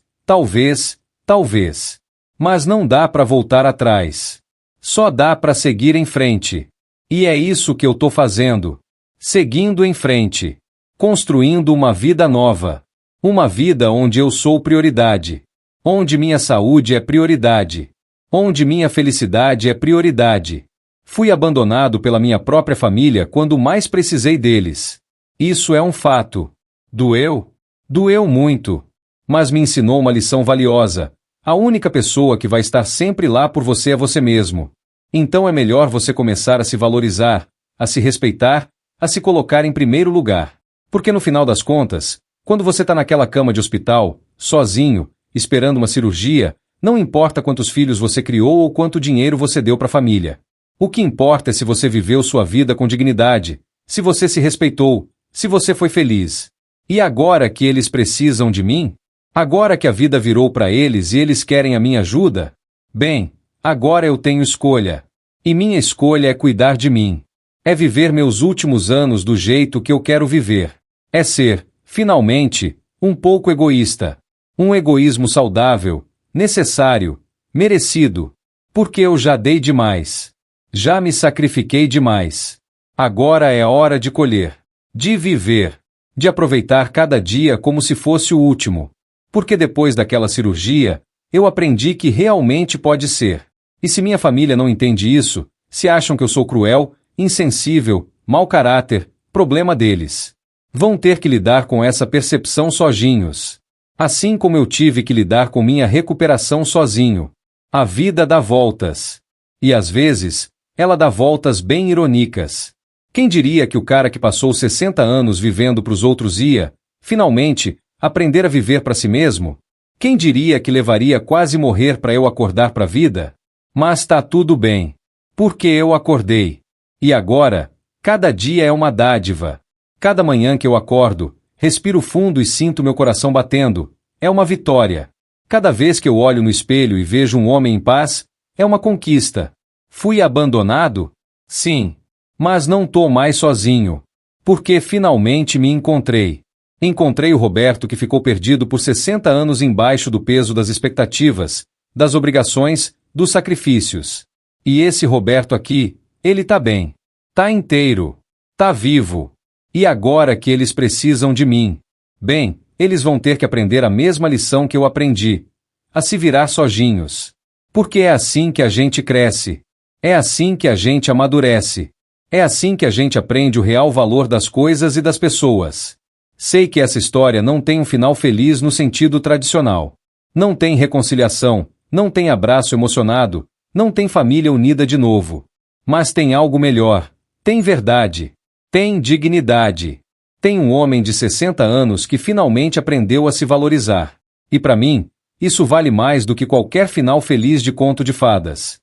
Mas não dá para voltar atrás. Só dá para seguir em frente. E é isso que eu tô fazendo. Seguindo em frente. Construindo uma vida nova. Uma vida onde eu sou prioridade. Onde minha saúde é prioridade. Onde minha felicidade é prioridade. Fui abandonado pela minha própria família quando mais precisei deles. Isso é um fato. Doeu? Doeu muito. Mas me ensinou uma lição valiosa. A única pessoa que vai estar sempre lá por você é você mesmo. Então é melhor você começar a se valorizar, a se respeitar, a se colocar em primeiro lugar. Porque no final das contas, quando você está naquela cama de hospital, sozinho, esperando uma cirurgia, não importa quantos filhos você criou ou quanto dinheiro você deu para a família. O que importa é se você viveu sua vida com dignidade, se você se respeitou, se você foi feliz. E agora que eles precisam de mim? Agora que a vida virou para eles e eles querem a minha ajuda? Bem, agora eu tenho escolha. E minha escolha é cuidar de mim. É viver meus últimos anos do jeito que eu quero viver. É ser, finalmente, um pouco egoísta. Um egoísmo saudável, necessário, merecido. Porque eu já dei demais. Já me sacrifiquei demais. Agora é hora de colher. De viver. De aproveitar cada dia como se fosse o último. Porque depois daquela cirurgia, eu aprendi que realmente pode ser. E se minha família não entende isso, se acham que eu sou cruel, insensível, mau caráter, problema deles. Vão ter que lidar com essa percepção sozinhos. Assim como eu tive que lidar com minha recuperação sozinho. A vida dá voltas. E às vezes, ela dá voltas bem irônicas. Quem diria que o cara que passou 60 anos vivendo para os outros ia, finalmente, aprender a viver para si mesmo? Quem diria que levaria quase morrer para eu acordar para a vida? Mas tá tudo bem. Porque eu acordei. E agora, cada dia é uma dádiva. Cada manhã que eu acordo, respiro fundo e sinto meu coração batendo. É uma vitória. Cada vez que eu olho no espelho e vejo um homem em paz, é uma conquista. Fui abandonado? Sim. Mas não tô mais sozinho. Porque finalmente me encontrei. Encontrei o Roberto que ficou perdido por 60 anos embaixo do peso das expectativas, das obrigações, dos sacrifícios. E esse Roberto aqui, ele tá bem. Tá inteiro. Tá vivo. E agora que eles precisam de mim? Bem, eles vão ter que aprender a mesma lição que eu aprendi. A se virar sozinhos. Porque é assim que a gente cresce. É assim que a gente amadurece. É assim que a gente aprende o real valor das coisas e das pessoas. Sei que essa história não tem um final feliz no sentido tradicional. Não tem reconciliação, não tem abraço emocionado, não tem família unida de novo. Mas tem algo melhor. Tem verdade. Tem dignidade. Tem um homem de 60 anos que finalmente aprendeu a se valorizar. E para mim, isso vale mais do que qualquer final feliz de conto de fadas.